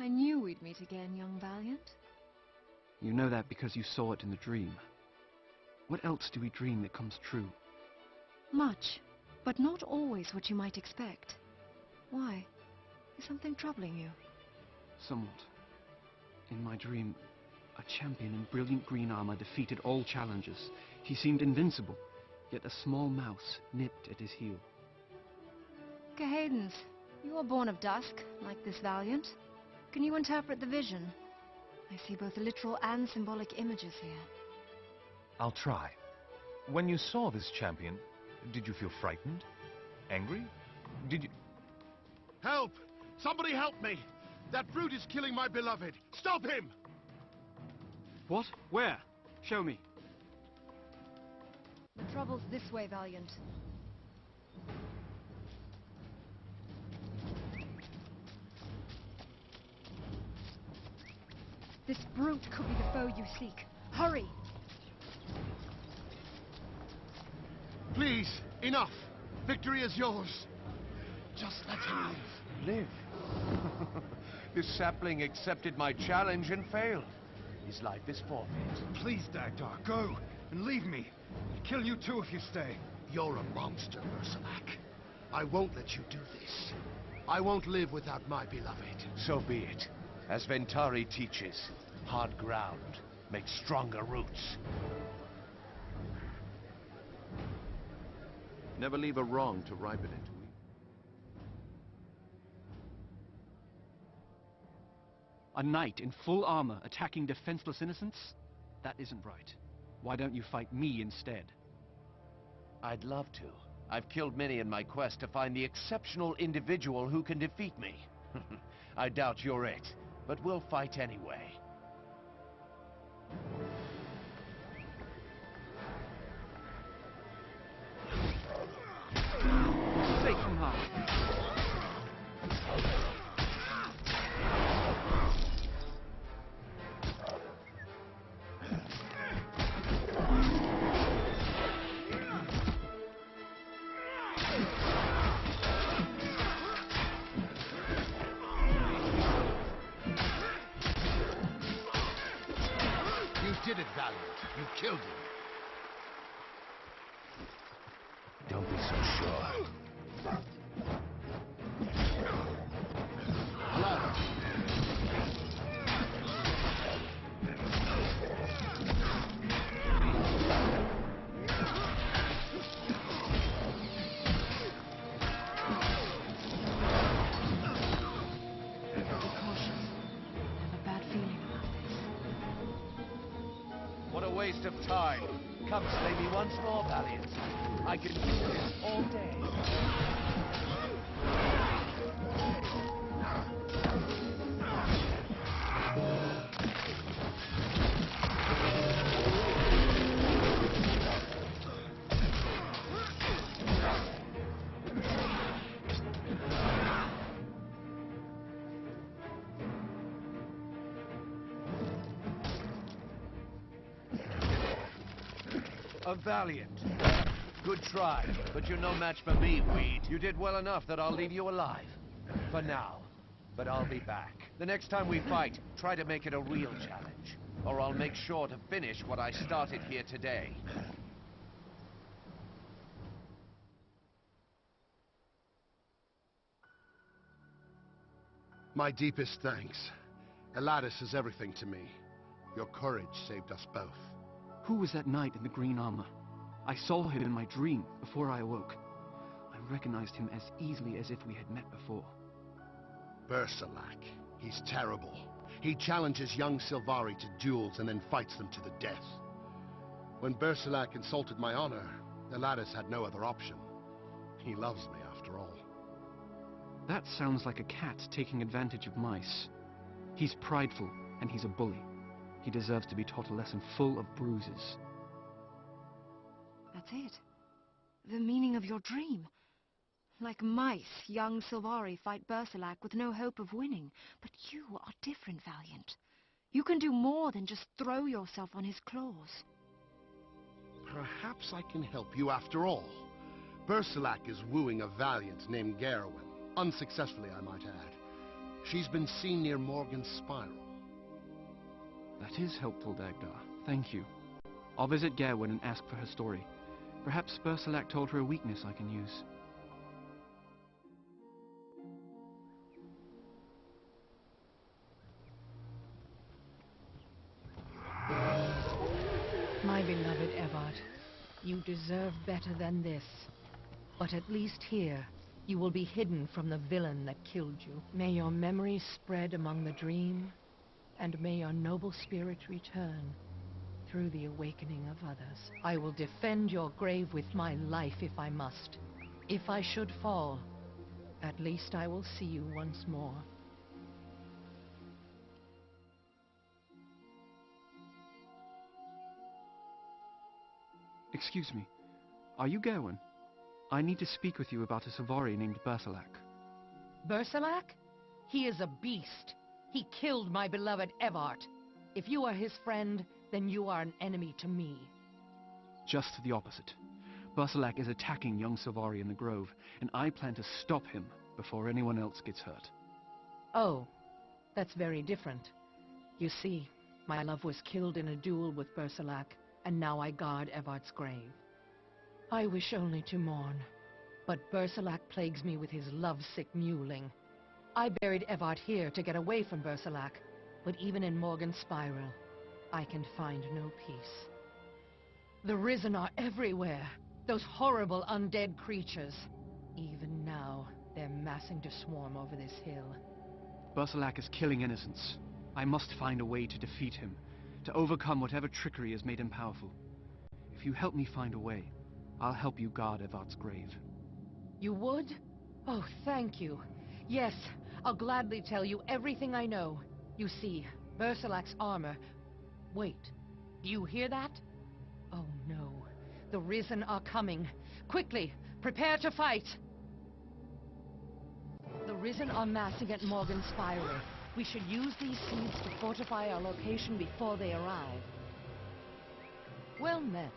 I knew we'd meet again, young Valiant. You know that because you saw it in the dream. What else do we dream that comes true? Much, but not always what you might expect. Why? Is something troubling you? Somewhat. In my dream, a champion in brilliant green armor defeated all challengers. He seemed invincible, yet a small mouse nipped at his heel. Cahedens, you are born of dusk, like this Valiant. Can you interpret the vision? I see both literal and symbolic images here. I'll try. When you saw this champion, did you feel frightened? Angry? Did you... Help! Somebody help me! That brute is killing my beloved! Stop him! What? Where? Show me. The trouble's this way, Valiant. This brute could be the foe you seek. Hurry! Please, enough! Victory is yours! Just let him live. Live? This sapling accepted my challenge and failed. His life is forfeit. Please, Dagdar, go and leave me. I'll kill you too if you stay. You're a monster, Bersalak. I won't let you do this. I won't live without my beloved. So be it. As Ventari teaches, hard ground makes stronger roots. Never leave a wrong to ripen into evil. A knight in full armor attacking defenseless innocents? That isn't right. Why don't you fight me instead? I'd love to. I've killed many in my quest to find the exceptional individual who can defeat me. I doubt you're it, but we'll fight anyway. Take from her. You did it, Valiant. You killed him. Don't be so sure. What a waste of time. Come slay me once more, Valiant. I can do this all day. A Valiant. Good try, but you're no match for me, Weed. You did well enough that I'll leave you alive. For now. But I'll be back. The next time we fight, try to make it a real challenge. Or I'll make sure to finish what I started here today. My deepest thanks. Eladis is everything to me. Your courage saved us both. Who was that knight in the green armor? I saw him in my dream before I awoke. I recognized him as easily as if we had met before. Bersalak. He's terrible. He challenges young Sylvari to duels and then fights them to the death. When Bersalak insulted my honor, Eladis had no other option. He loves me after all. That sounds like a cat taking advantage of mice. He's prideful, and he's a bully. He deserves to be taught a lesson full of bruises. That's it. The meaning of your dream. Like mice, young Sylvari fight Bersalak with no hope of winning. But you are different, Valiant. You can do more than just throw yourself on his claws. Perhaps I can help you after all. Bersalak is wooing a Valiant named Garwin. Unsuccessfully, I might add. She's been seen near Morgan's Spiral. That is helpful, Dagdar. Thank you. I'll visit Gerwin and ask for her story. Perhaps Bersalak told her a weakness I can use. My beloved Evard, you deserve better than this. But at least here, you will be hidden from the villain that killed you. May your memory spread among the dream, and may your noble spirit return through the awakening of others. I will defend your grave with my life if I must. If I should fall, at least I will see you once more. Excuse me. Are you Gerwin? I need to speak with you about a Sylvari named Bersalak. Bersalak? He is a beast. He killed my beloved Evart. If you are his friend, then you are an enemy to me. Just the opposite. Bersalak is attacking young Sylvari in the Grove, and I plan to stop him before anyone else gets hurt. Oh, that's very different. You see, my love was killed in a duel with Bersalak, and now I guard Evart's grave. I wish only to mourn, but Bersalak plagues me with his lovesick mewling. I buried Evart here to get away from Bersalak, but even in Morgan's Spiral, I can find no peace. The Risen are everywhere, those horrible undead creatures. Even now, they're massing to swarm over this hill. Bersalak is killing innocents. I must find a way to defeat him, to overcome whatever trickery has made him powerful. If you help me find a way, I'll help you guard Evart's grave. You would? Oh, thank you. Yes, I'll gladly tell you everything I know. You see, Bersalak's armor... Wait, do you hear that? Oh no, the Risen are coming. Quickly, prepare to fight! The Risen are massing at Morgan's Spiral. We should use these seeds to fortify our location before they arrive. Well met.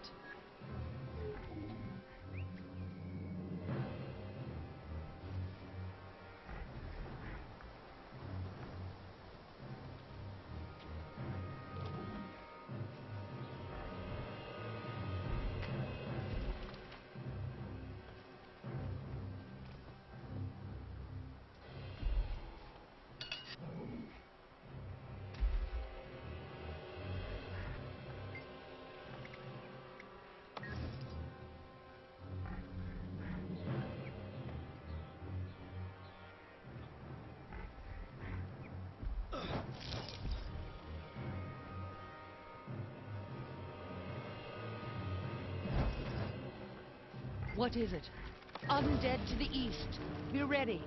What is it? Undead to the east. Be ready.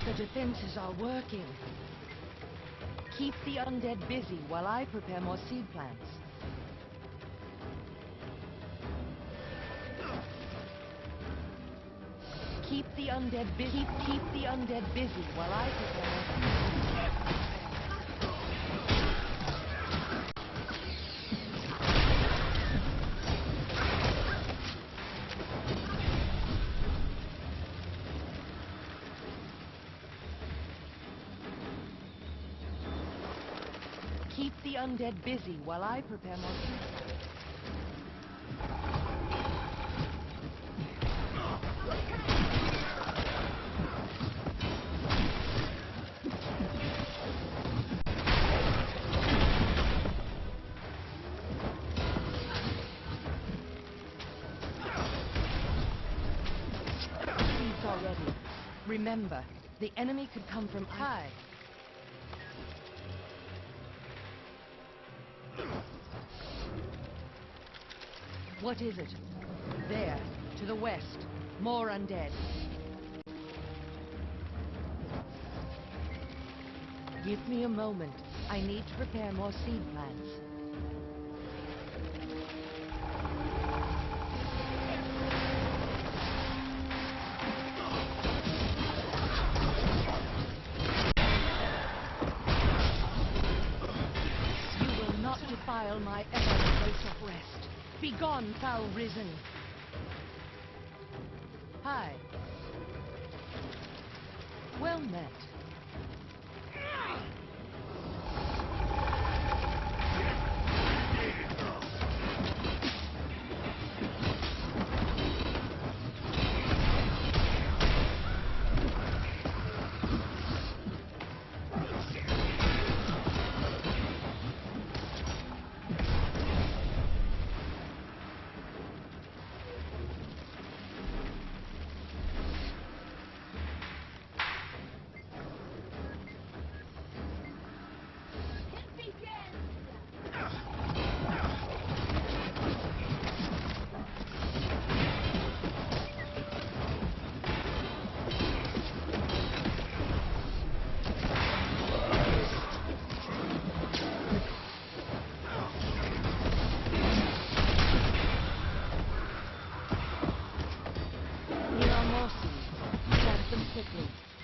The defenses are working. Keep the undead busy while I prepare more seed plants. Keep the undead busy. Keep the undead busy while I prepare more seed plants. Keep the undead busy while I prepare more seed plants. Seeds are ready. Remember, the enemy could come from high. What is it? There, to the west. More undead. Give me a moment. I need to prepare more seed plants. You will not defile my ever place of rest. Begone, foul risen. Hi. Well met.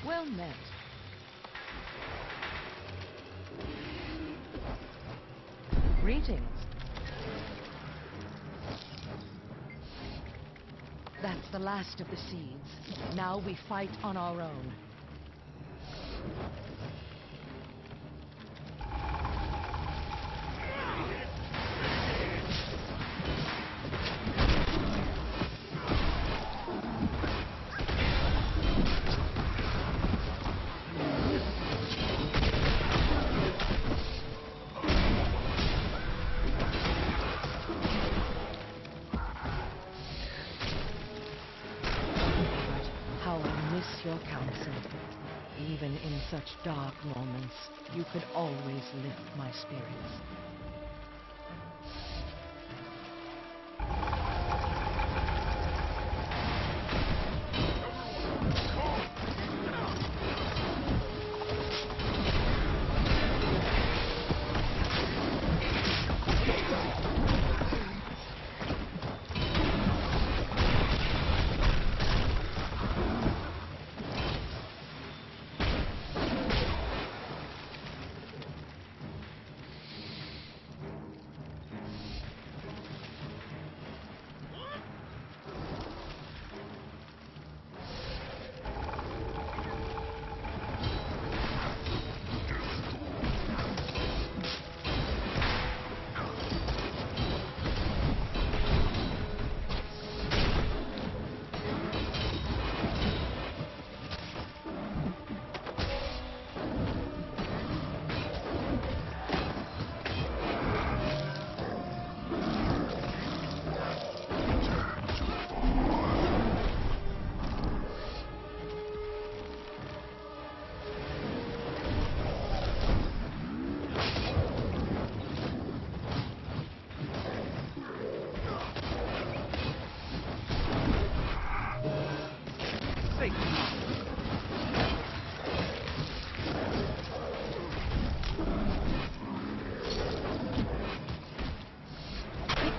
Well met. Greetings. That's the last of the seeds. Now we fight on our own. Your counsel. Even in such dark moments, you could always lift my spirits.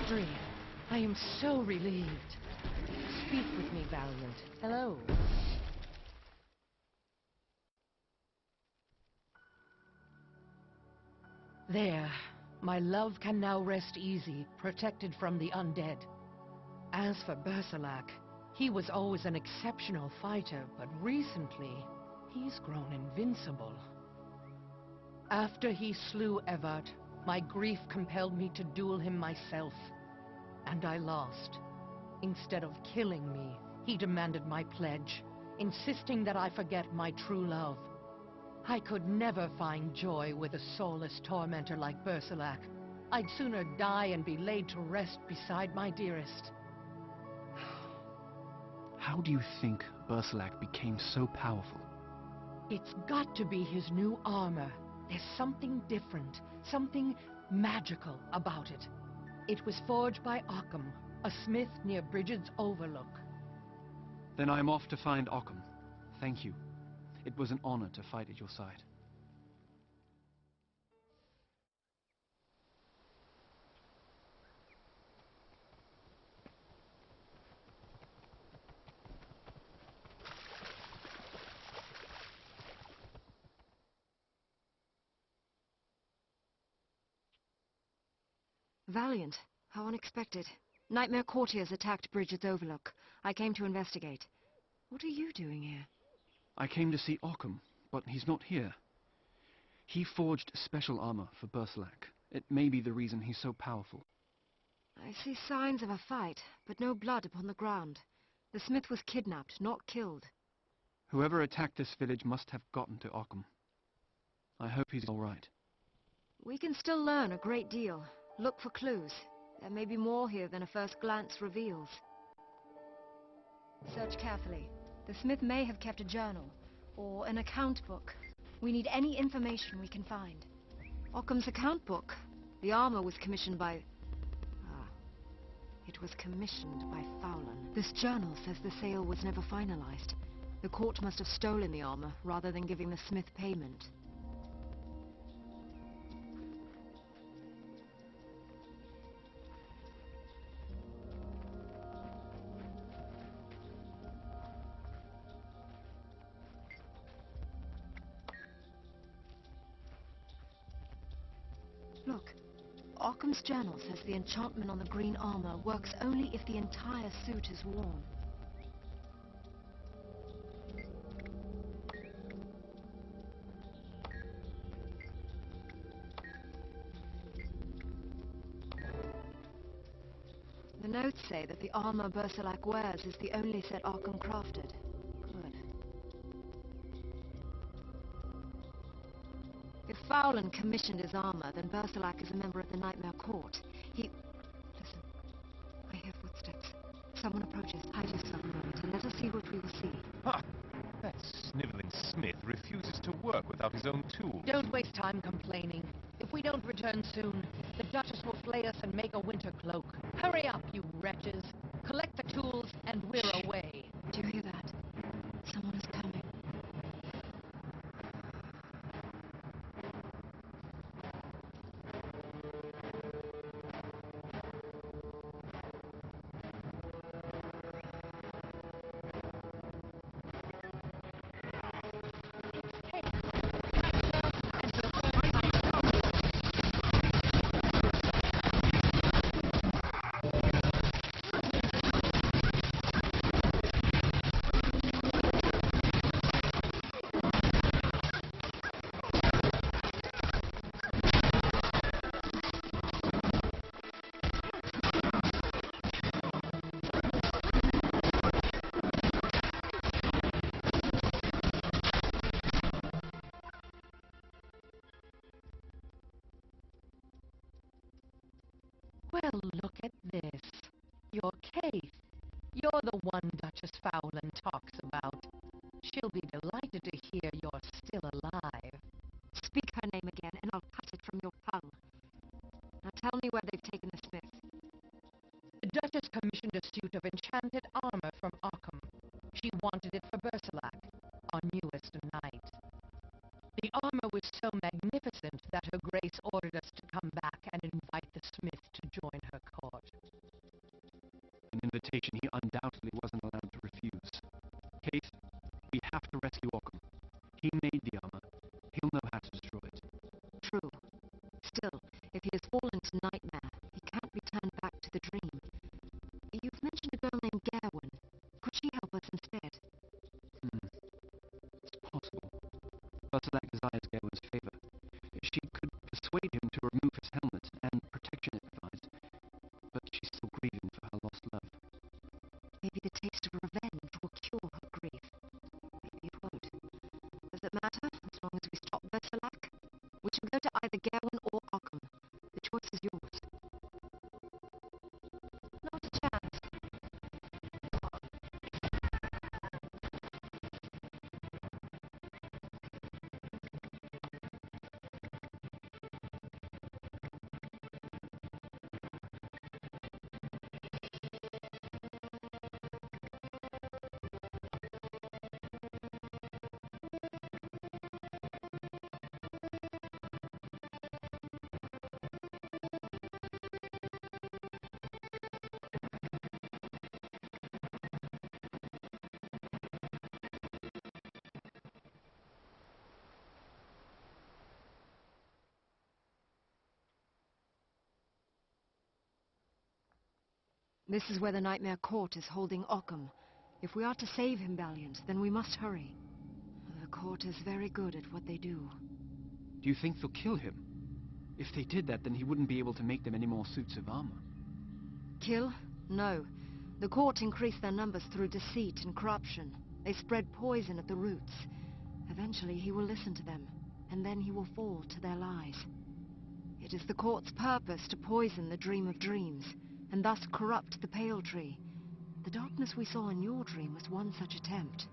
Victory! I am so relieved. Speak with me, Valiant. Hello. There. My love can now rest easy, protected from the undead. As for Berserlac, he was always an exceptional fighter, but recently, he's grown invincible. After he slew Evert, my grief compelled me to duel him myself. And I lost. Instead of killing me, he demanded my pledge, insisting that I forget my true love. I could never find joy with a soulless tormentor like Berserlac. I'd sooner die and be laid to rest beside my dearest. How do you think Berserlac became so powerful? It's got to be his new armor. There's something different, something magical about it. It was forged by Occam, a smith near Bridget's Overlook. Then I'm off to find Occam. Thank you. It was an honor to fight at your side. Valiant. How unexpected. Nightmare courtiers attacked Bridget's Overlook. I came to investigate. What are you doing here? I came to see Occam, but he's not here. He forged special armor for Bersalak. It may be the reason he's so powerful. I see signs of a fight, but no blood upon the ground. The smith was kidnapped, not killed. Whoever attacked this village must have gotten to Occam. I hope he's all right. We can still learn a great deal. Look for clues. There may be more here than a first glance reveals. Search carefully. The smith may have kept a journal, or an account book. We need any information we can find. Occam's account book. The armor was commissioned by... It was commissioned by Fowlan. This journal says the sale was never finalized. The court must have stolen the armor, rather than giving the smith payment. Look. Occam's journal says the enchantment on the green armor works only if the entire suit is worn. The notes say that the armor Bersalak wears is the only set Occam crafted. Good. If Fowlan commissioned his armor, then Bersalak is a member of the Nightmare Court. Listen. I hear footsteps. Someone approaches. Hide yourself a moment, and let us see what we will see. Ha! That sniveling smith refuses to work without his own tools. Don't waste time complaining. If we don't return soon, the Duchess will flay us and make a winter cloak. Hurry up, you wretches. Collect the tools, and we're away. Do you hear that? Someone is coming. Well, look at this. Your Kate. You're the one Duchess Fowlan talks about. She'll be delighted to hear you're still alive. Speak her name again, and I'll cut it from your tongue. Now tell me where they've taken the smith. The Duchess commissioned a suit of enchanted armor from Occam. She wanted it for Bersalak, our newest knight. The armor was so magnificent that Her Grace ordered us to come back and invite the smith to join her court. An invitation he undoubtedly wasn't allowed to refuse. Kate, we have to rescue Occam. He made the armor. He'll know how to destroy it. True. Still, if he has fallen to nightmare, he can't be turned back to the dream. You've mentioned a girl named Gawain. Could she help us instead? It's possible. Bersalak desires Gawain's favor. She could persuade him to remove his helmet and protection it provides, but she's still grieving for her lost love. Maybe the taste of revenge will cure her grief. Maybe it won't. Does it matter, as long as we stop Bersalak? We shall go to either Gawain or Occam. The choice is yours. This is where the Nightmare Court is holding Occam. If we are to save him, Valiant, then we must hurry. The court is very good at what they do. Do you think they'll kill him? If they did that, then he wouldn't be able to make them any more suits of armor. Kill? No. The court increased their numbers through deceit and corruption. They spread poison at the roots. Eventually he will listen to them, and then he will fall to their lies. It is the court's purpose to poison the Dream of Dreams, and thus corrupt the Pale Tree. The darkness we saw in your dream was one such attempt.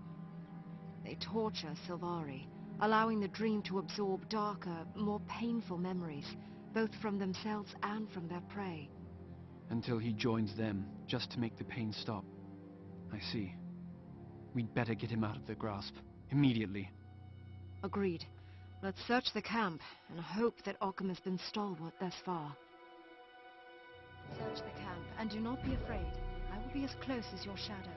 They torture Sylvari, allowing the dream to absorb darker, more painful memories, both from themselves and from their prey. Until he joins them, just to make the pain stop. I see. We'd better get him out of their grasp, immediately. Agreed. Let's search the camp, and hope that Occam has been stalwart thus far. Search the camp, and do not be afraid. I will be as close as your shadow.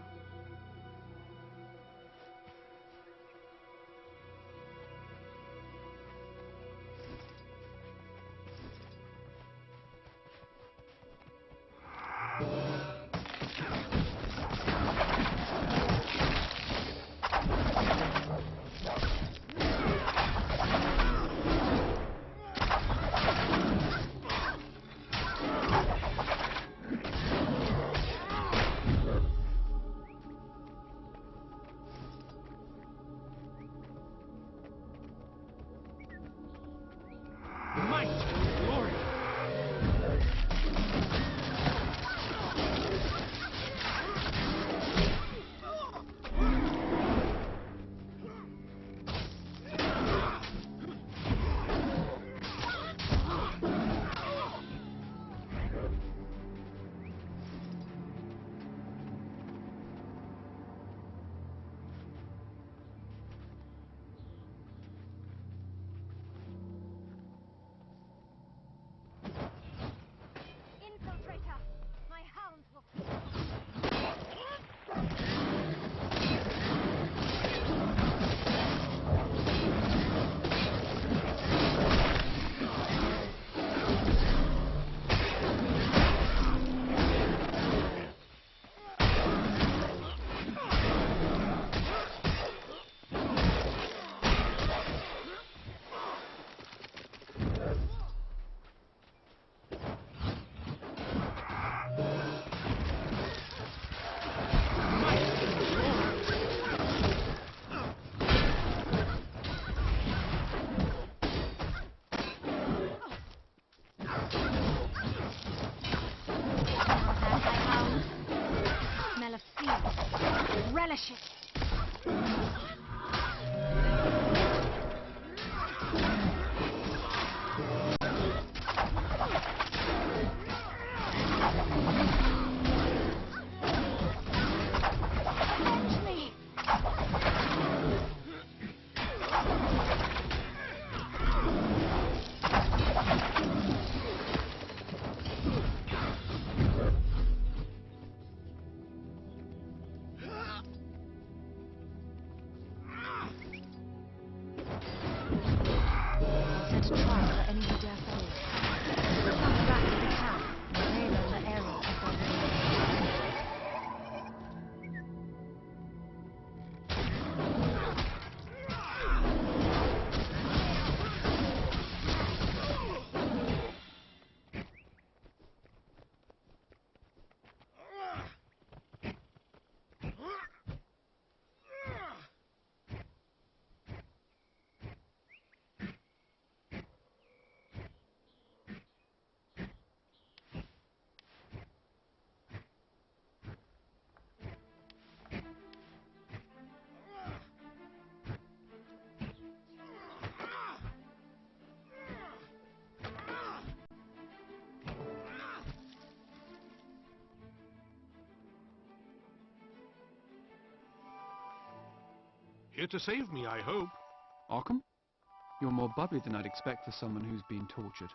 Relish it. Here to save me, I hope. Occam? You're more bubbly than I'd expect for someone who's been tortured.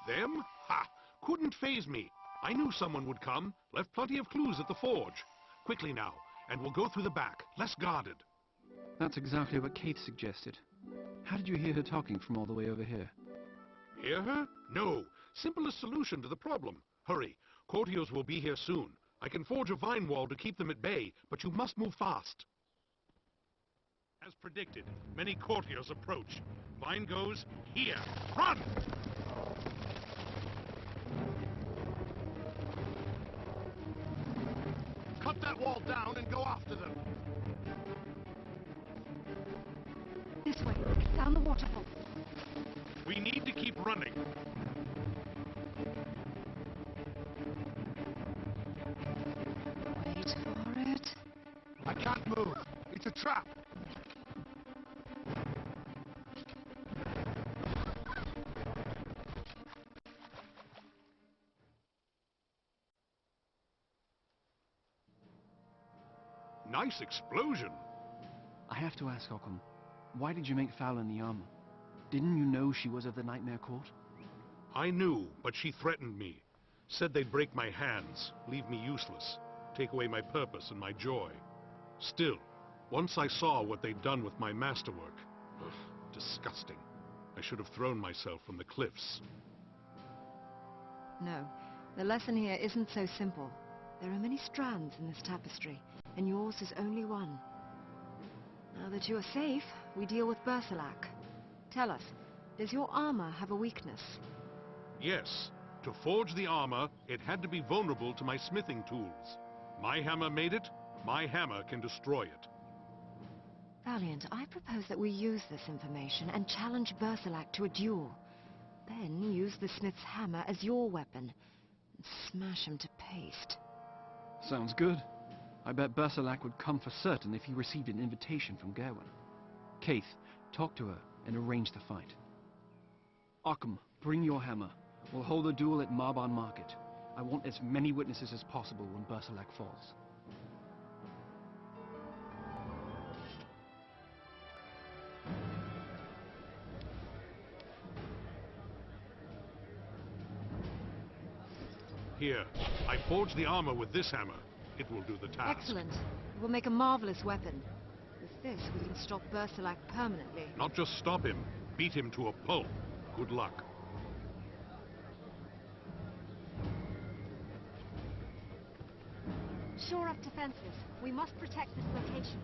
Them? Ha! Couldn't faze me. I knew someone would come. Left plenty of clues at the forge. Quickly now, and we'll go through the back, less guarded. That's exactly what Kate suggested. How did you hear her talking from all the way over here? Hear her? No. Simplest solution to the problem. Hurry. Courtiers will be here soon. I can forge a vine wall to keep them at bay, but you must move fast. As predicted, many courtiers approach. Vine goes here. Run! Cut that wall down and go after them. This way, down the waterfall. We need to keep running. Wait for it. I can't move. It's a trap. Nice explosion. I have to ask, Occam, why did you make Fallon the armor? Didn't you know she was of the Nightmare Court? I knew, but she threatened me. Said they'd break my hands, leave me useless, take away my purpose and my joy. Still, once I saw what they'd done with my masterwork, disgusting. I should have thrown myself from the cliffs. No, the lesson here isn't so simple. There are many strands in this tapestry, and yours is only one. Now that you are safe, we deal with Bersalak. Tell us, does your armor have a weakness? Yes, to forge the armor, it had to be vulnerable to my smithing tools. My hammer made it, my hammer can destroy it. Valiant, I propose that we use this information and challenge Bersalak to a duel. Then use the smith's hammer as your weapon, and smash him to paste. Sounds good. I bet Bersalak would come for certain if he received an invitation from Gerwin. Kaith, talk to her and arrange the fight. Occam, bring your hammer. We'll hold a duel at Marban Market. I want as many witnesses as possible when Bersalak falls. Here, I forged the armor with this hammer. It will do the task. Excellent. It will make a marvelous weapon. With this, we can stop Bersalak permanently. Not just stop him, beat him to a pulp. Good luck. Shore up defenses. We must protect this location.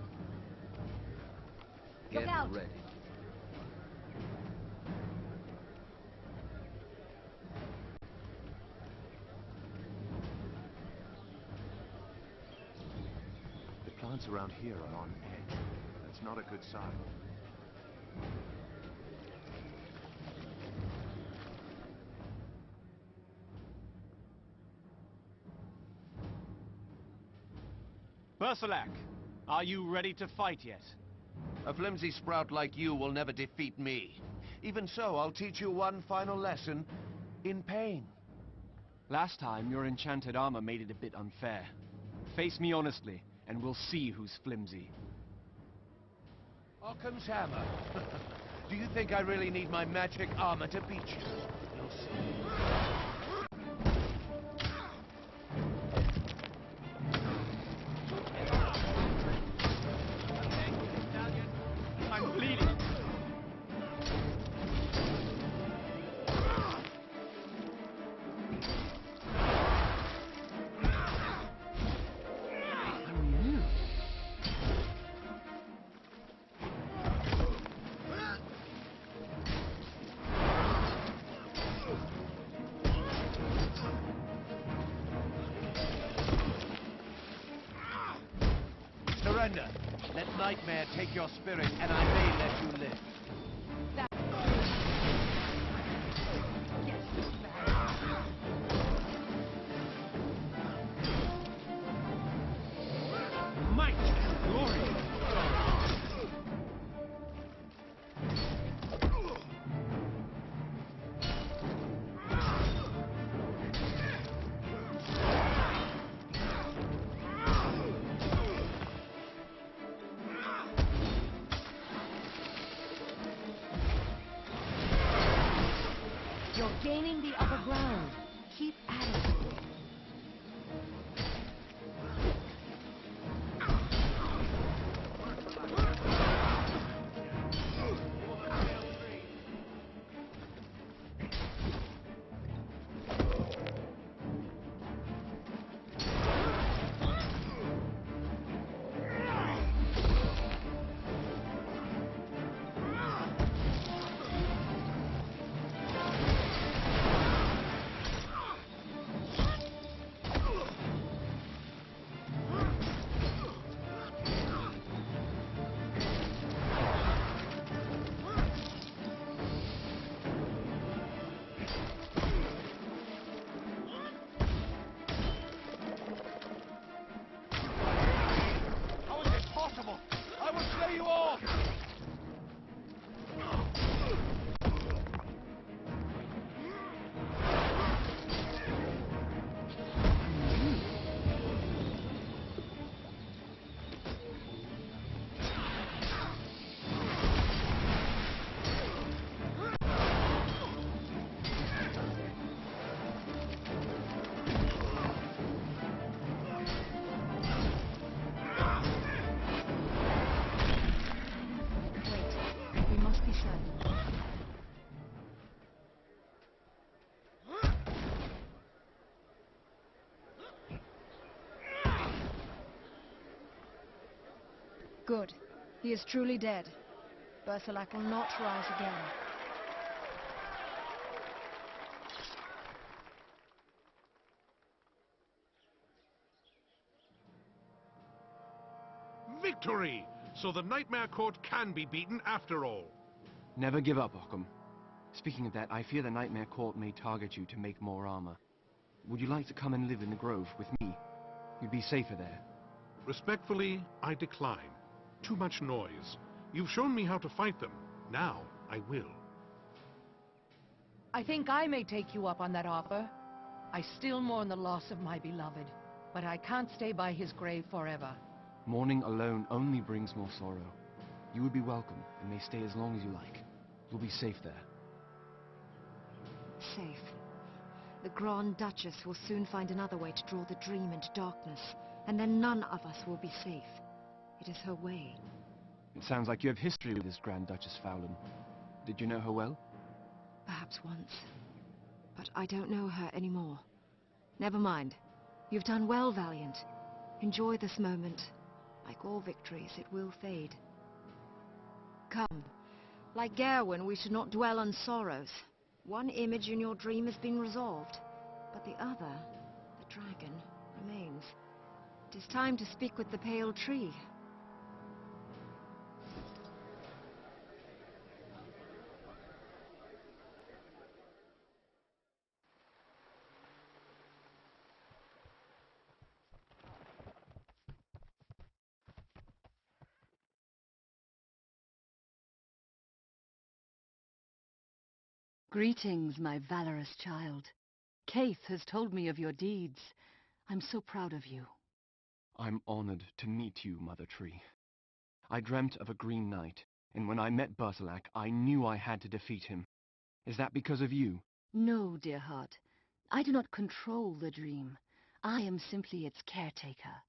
Get Look out! ready. The plants around here are on edge. That's not a good sign. Bersalak, are you ready to fight yet? A flimsy sprout like you will never defeat me. Even so, I'll teach you one final lesson in pain. Last time, your enchanted armor made it a bit unfair. Face me honestly, and we'll see who's flimsy. Occam's hammer. Do you think I really need my magic armor to beat you? You'll see. I'm bleeding. Surrender. Let Nightmare take your spirit, and I may let you live. Might and glory! You're gaining the upper ground. Keep at it. Good. He is truly dead. Bersalak will not rise again. Victory! So the Nightmare Court can be beaten after all. Never give up, Occam. Speaking of that, I fear the Nightmare Court may target you to make more armor. Would you like to come and live in the Grove with me? You'd be safer there. Respectfully, I decline. Too much noise. You've shown me how to fight them. Now, I will. I think I may take you up on that offer. I still mourn the loss of my beloved, but I can't stay by his grave forever. Mourning alone only brings more sorrow. You would be welcome, and may stay as long as you like. You'll be safe there. Safe. The Grand Duchess will soon find another way to draw the dream into darkness, and then none of us will be safe. It is her way. It sounds like you have history with this Grand Duchess Fowlin. Did you know her well? Perhaps once. But I don't know her anymore. Never mind. You've done well, Valiant. Enjoy this moment. Like all victories, it will fade. Come. Like Gawain, we should not dwell on sorrows. One image in your dream has been resolved, but the other, the dragon, remains. It is time to speak with the pale tree. Greetings, my valorous child. Kaith has told me of your deeds. I'm so proud of you. I'm honored to meet you, Mother Tree. I dreamt of a Green Knight, and when I met Bersalak, I knew I had to defeat him. Is that because of you? No, dear heart. I do not control the dream. I am simply its caretaker.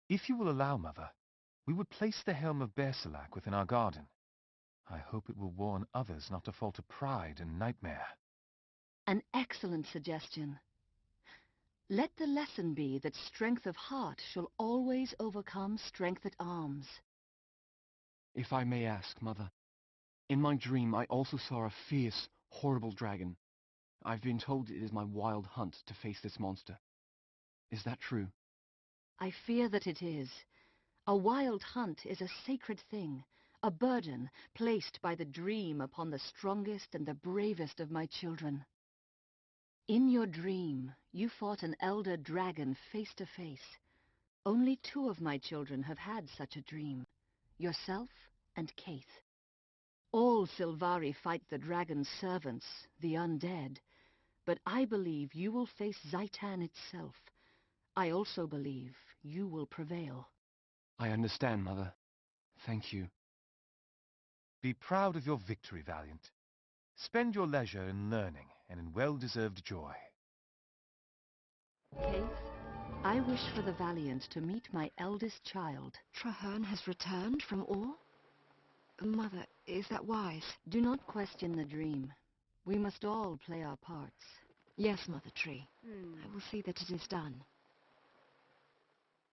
If you will allow, Mother, we would place the helm of Bersalak within our garden. I hope it will warn others not to fall to pride and nightmare. An excellent suggestion. Let the lesson be that strength of heart shall always overcome strength at arms. If I may ask, Mother, in my dream I also saw a fierce, horrible dragon. I've been told it is my wild hunt to face this monster. Is that true? I fear that it is. A wild hunt is a sacred thing, a burden placed by the dream upon the strongest and the bravest of my children. In your dream, you fought an elder dragon face to face. Only 2 of my children have had such a dream, yourself and Kaith. All Sylvari fight the dragon's servants, the undead, but I believe you will face Zaitan itself. I also believe you will prevail. I understand, Mother. Thank you. Be proud of your victory, Valiant. Spend your leisure in learning and in well-deserved joy. Kaith, I wish for the Valiant to meet my eldest child. Traherne has returned from Or? Mother, is that wise? Do not question the dream. We must all play our parts. Yes, Mother Tree. I will see that it is done.